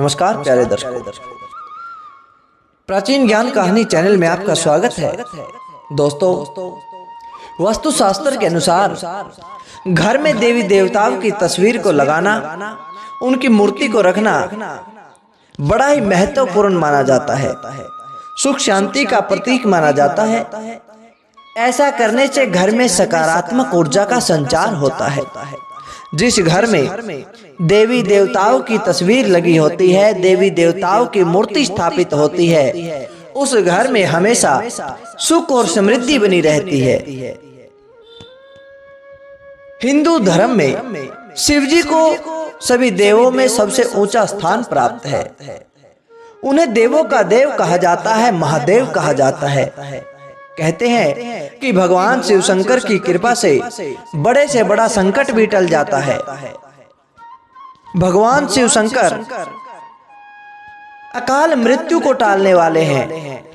नमस्कार प्यारे दर्शकों, प्राचीन ज्ञान कहानी चैनल में आपका स्वागत है। दोस्तों, वास्तुशास्त्र के अनुसार घर में देवी देवताओं की तस्वीर को लगाना, उनकी मूर्ति को रखना बड़ा ही महत्वपूर्ण माना जाता है। सुख शांति का प्रतीक माना जाता है। ऐसा करने से घर में सकारात्मक ऊर्जा का संचार होता है। जिस घर में देवी देवताओं की तस्वीर लगी होती है, देवी देवताओं की मूर्ति स्थापित होती है, उस घर में हमेशा सुख और समृद्धि बनी रहती है। हिंदू धर्म में शिव जी को सभी देवों में सबसे ऊंचा स्थान प्राप्त है। उन्हें देवों का देव कहा जाता है, महादेव कहा जाता है। कहते हैं कि भगवान शिव शंकर की कृपा से बड़े से बड़ा संकट भी टल जाता है। भगवान शिव शंकर अकाल मृत्यु को टालने वाले हैं,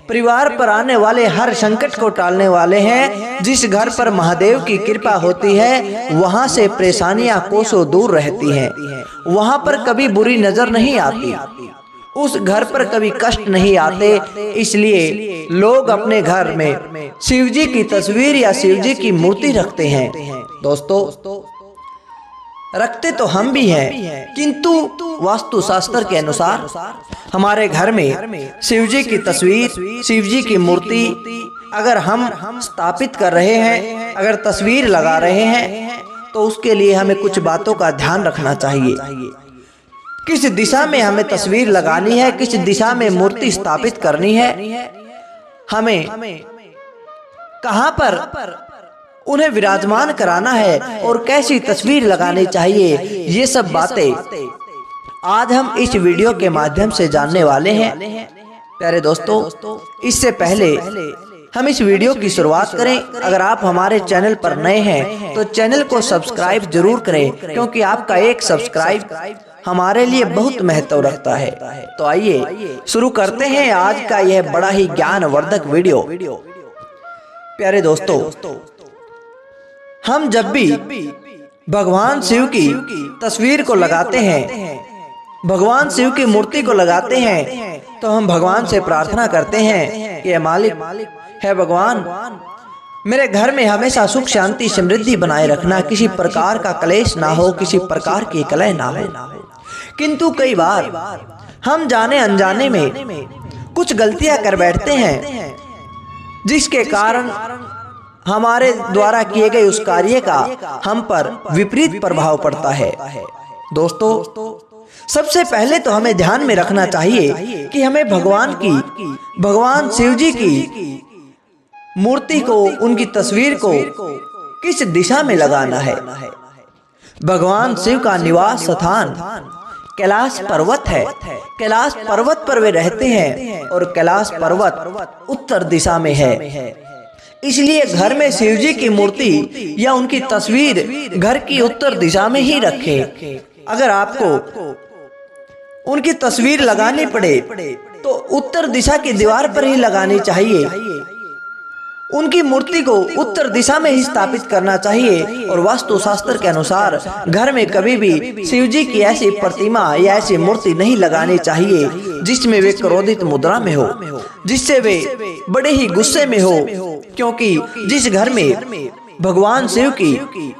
परिवार पर आने वाले हर संकट को टालने वाले हैं। जिस घर पर महादेव की कृपा होती है, वहां से परेशानियां कोसों दूर रहती हैं। वहां पर कभी बुरी नजर नहीं आती, उस घर पर कभी कष्ट नहीं आते। इसलिए लोग अपने घर में शिव जी की तस्वीर या शिव जी की मूर्ति रखते हैं। दोस्तों, रखते तो हम भी हैं, किंतु वास्तुशास्त्र के अनुसार हमारे घर में शिव जी की तस्वीर, शिव जी की मूर्ति अगर हम स्थापित कर रहे हैं, अगर तस्वीर लगा रहे हैं, तो उसके लिए हमें कुछ बातों का ध्यान रखना चाहिए। किस दिशा में हमें तस्वीर लगानी है, किस दिशा में मूर्ति स्थापित करनी है, हमें कहां पर उन्हें विराजमान कराना है और कैसी तस्वीर लगानी चाहिए, ये सब बातें आज हम इस वीडियो के माध्यम से जानने वाले हैं। प्यारे दोस्तों, इससे पहले हम इस वीडियो की शुरुआत करें, अगर आप हमारे चैनल पर नए हैं तो चैनल को सब्सक्राइब जरूर करें, क्योंकि आपका एक सब्सक्राइब हमारे लिए बहुत महत्व रखता है। तो आइए शुरू करते हैं आज का यह बड़ा ही ज्ञानवर्धक वीडियो। प्यारे दोस्तों, हम जब भी भगवान शिव की तस्वीर को लगाते हैं, भगवान शिव की मूर्ति को लगाते हैं, तो हम भगवान से प्रार्थना करते हैं कि मालिक है भगवान, मेरे घर में हमेशा सुख शांति समृद्धि बनाए रखना, किसी प्रकार का क्लेश ना हो, किसी प्रकार की कलह ना हो। किंतु कई बार हम जाने अनजाने में कुछ गलतियां कर बैठते हैं, जिसके कारण हमारे द्वारा किए गए उस कार्य का हम पर विपरीत प्रभाव पड़ता है। दोस्तों, सबसे पहले तो हमें ध्यान में रखना चाहिए कि हमें भगवान शिव जी की मूर्ति को, उनकी तस्वीर को किस दिशा में लगाना है। भगवान शिव का निवास स्थान कैलाश पर्वत है। कैलाश पर्वत पर वे रहते हैं और कैलाश पर्वत उत्तर दिशा में है। इसलिए घर में शिव जी की मूर्ति या उनकी तस्वीर घर की उत्तर दिशा में ही रखें। अगर आपको उनकी तस्वीर लगानी पड़े तो उत्तर दिशा की दीवार पर ही लगानी चाहिए। उनकी मूर्ति को उत्तर दिशा में ही स्थापित करना चाहिए। और वास्तुशास्त्र के अनुसार घर में कभी भी शिव जी की ऐसी प्रतिमा या ऐसी मूर्ति नहीं लगानी चाहिए जिसमें वे क्रोधित मुद्रा में हो, जिससे वे बड़े ही गुस्से में हो। क्योंकि जिस घर में भगवान शिव की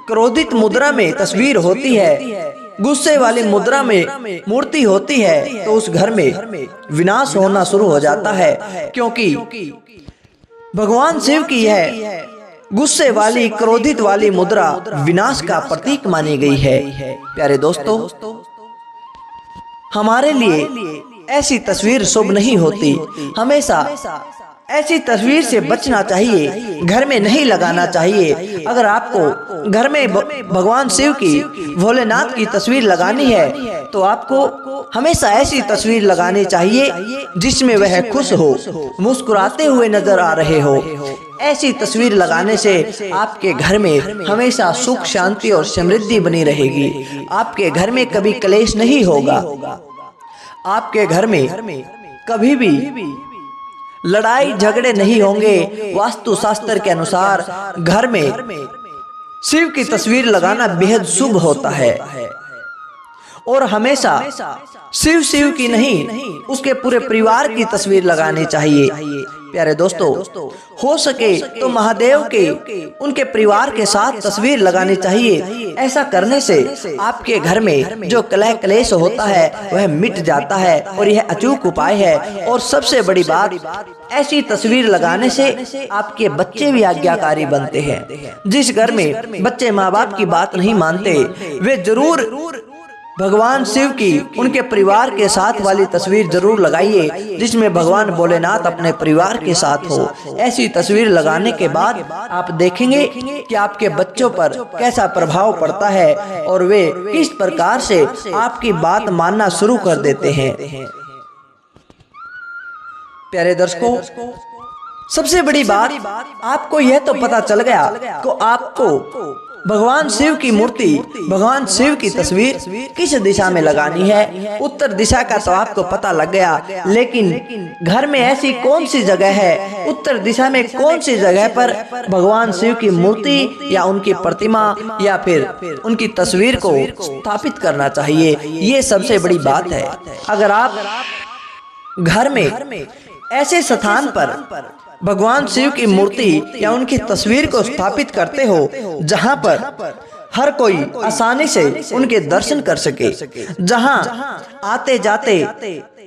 क्रोधित मुद्रा में तस्वीर होती है, गुस्से वाली मुद्रा में मूर्ति होती है, तो उस घर में विनाश होना शुरू हो जाता है। क्योंकि भगवान शिव की यह गुस्से वाली, क्रोधित वाली मुद्रा विनाश का प्रतीक मानी गई है। प्यारे दोस्तों, हमारे लिए ऐसी तस्वीर शुभ नहीं होती। हमेशा ऐसी तस्वीर से बचना चाहिए, घर में नहीं लगाना चाहिए। अगर आपको घर में भगवान शिव की, भोलेनाथ की तस्वीर लगानी है, तो आपको हमेशा ऐसी तस्वीर लगानी चाहिए जिसमें वह खुश हो, मुस्कुराते हुए नजर आ रहे हो। ऐसी तस्वीर लगाने से आपके घर में हमेशा सुख शांति और समृद्धि बनी रहेगी। आपके घर में कभी क्लेश नहीं होगा। आपके घर में कभी भी लड़ाई झगड़े नहीं होंगे। वास्तुशास्त्र के अनुसार घर में शिव की तस्वीर लगाना बेहद शुभ होता है। और हमेशा शिव शिव की नहीं उसके पूरे परिवार की तस्वीर लगानी चाहिए। प्यारे दोस्तों, हो सके तो महादेव के उनके परिवार के साथ तस्वीर लगानी चाहिए। ऐसा करने से आपके घर में जो कलह क्लेश होता है वह मिट जाता है और यह अचूक उपाय है। और सबसे बड़ी बात, ऐसी तस्वीर लगाने से आपके बच्चे भी आज्ञाकारी बनते हैं। जिस घर में बच्चे माँ बाप की बात नहीं मानते, वे जरूर भगवान शिव की उनके परिवार के साथ वाली तस्वीर जरूर लगाइए, जिसमें भगवान भोलेनाथ अपने परिवार के साथ हो। ऐसी तस्वीर लगाने के बाद आप देखेंगे कि आपके बच्चों पर कैसा प्रभाव पड़ता है और वे किस प्रकार से आपकी बात मानना शुरू कर देते हैं। प्यारे दर्शकों, सबसे बड़ी बात, आपको यह तो पता चल गया कि आपको भगवान शिव की मूर्ति, भगवान शिव की तस्वीर किस दिशा में लगानी है। उत्तर दिशा का तो आपको पता लग गया, लेकिन घर में ऐसी कौन सी जगह है, उत्तर दिशा में कौन सी जगह पर भगवान शिव की मूर्ति या उनकी प्रतिमा या फिर उनकी तस्वीर को स्थापित करना चाहिए, ये सबसे बड़ी बात है। अगर आप घर में ऐसे स्थान पर भगवान शिव की मूर्ति या उनकी तस्वीर को स्थापित करते हो जहां पर हर कोई आसानी से उनके दर्शन कर सके, जहां आते जाते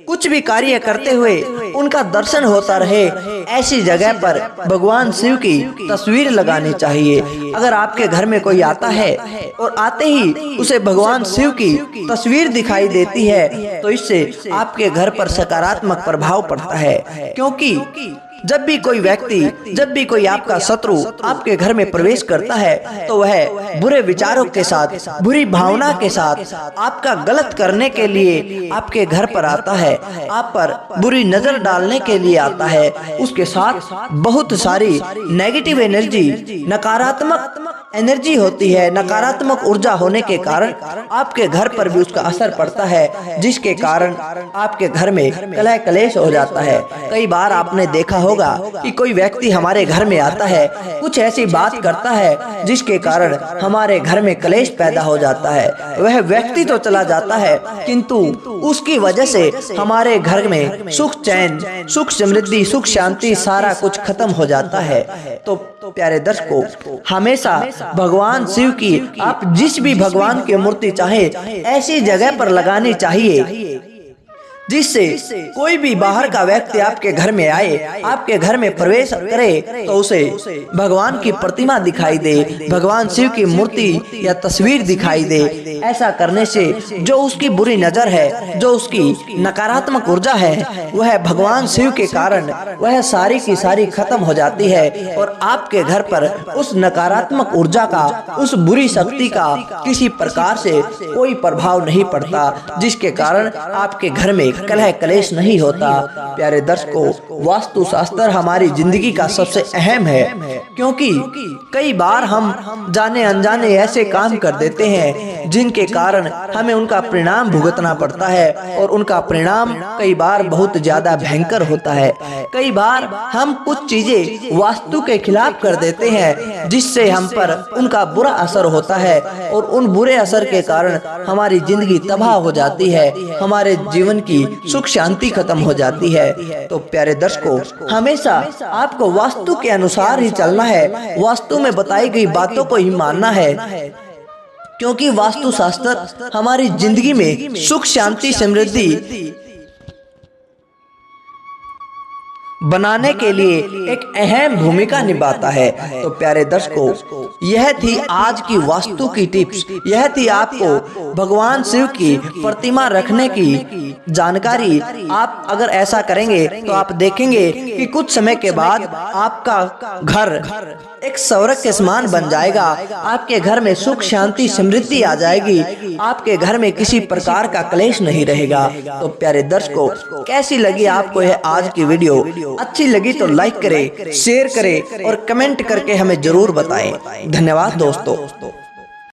कुछ भी कार्य करते हुए उनका दर्शन होता रहे, ऐसी जगह पर भगवान शिव की तस्वीर लगानी चाहिए। अगर आपके घर में कोई आता है और आते ही उसे भगवान शिव की तस्वीर दिखाई देती है, तो इससे आपके घर पर सकारात्मक प्रभाव पड़ता है। क्योंकि जब भी कोई व्यक्ति, जब भी कोई आपका शत्रु आपके घर में प्रवेश करता है, तो वह बुरे विचारों के साथ, बुरी भावना के साथ आपका गलत करने के लिए आपके घर पर आता है, आप पर बुरी नजर डालने के लिए आता है। उसके साथ बहुत सारी नेगेटिव एनर्जी, नकारात्मक एनर्जी होती है। नकारात्मक ऊर्जा होने के कारण आपके घर पर भी उसका असर पड़ता है, जिसके कारण आपके घर में कलह कलेश हो जाता है। कई बार आपने देखा होगा कि कोई व्यक्ति हमारे घर में आता है, कुछ ऐसी बात करता है जिसके कारण हमारे घर में कलेश पैदा हो जाता है। वह व्यक्ति तो चला जाता है, किंतु उसकी वजह से हमारे घर में सुख चैन, सुख समृद्धि, सुख शांति सारा कुछ खत्म हो जाता है। तो प्यारे दर्शकों, हमेशा भगवान शिव की आप जिस भी भगवान की मूर्ति चाहे ऐसी जगह पर लगानी चाहिए जिससे कोई भी बाहर का व्यक्ति आपके घर में आए, आपके घर में प्रवेश करे, तो उसे भगवान की प्रतिमा दिखाई दे, भगवान शिव की मूर्ति या तस्वीर दिखाई दे। ऐसा करने से जो उसकी बुरी नजर है, जो उसकी नकारात्मक ऊर्जा है, वह भगवान शिव के कारण वह सारी की सारी खत्म हो जाती है और आपके घर पर उस नकारात्मक ऊर्जा का, उस बुरी शक्ति का किसी प्रकार से कोई प्रभाव नहीं पड़ता, जिसके कारण आपके घर में कलह कलेश नहीं होता। प्यारे दर्शकों, वास्तु शास्त्र हमारी जिंदगी का सबसे अहम है, क्योंकि कई बार हम जाने अनजाने ऐसे काम कर देते हैं जिनके कारण हमें उनका परिणाम भुगतना पड़ता है और उनका परिणाम कई बार बहुत ज्यादा भयंकर होता है। कई बार हम कुछ चीजें वास्तु के खिलाफ कर देते हैं जिससे हम पर उनका बुरा असर होता है और उन बुरे असर के कारण हमारी जिंदगी तबाह हो जाती है, हमारे जीवन की सुख शांति खत्म हो जाती है। तो प्यारे दर्शकों, हमेशा आपको वास्तु के अनुसार ही चलना है, वास्तु में बताई गई बातों को ही मानना है, क्योंकि वास्तु शास्त्र हमारी जिंदगी में सुख शांति समृद्धि बनाने के लिए एक अहम भूमिका निभाता है। तो प्यारे दर्शकों, यह थी आज की वास्तु की टिप्स, यह थी आपको भगवान शिव की प्रतिमा रखने की जानकारी। आप अगर ऐसा करेंगे तो आप देखेंगे कि कुछ समय के बाद आपका घर एक स्वर्ग के समान बन जाएगा, आपके घर में सुख शांति समृद्धि आ जाएगी, आपके घर में किसी प्रकार का क्लेश नहीं रहेगा। तो प्यारे दर्शकों, कैसी लगी आपको यह आज की वीडियो? अच्छी लगी तो लाइक करें, शेयर करें और कमेंट करके हमें जरूर बताएं। धन्यवाद दोस्तों।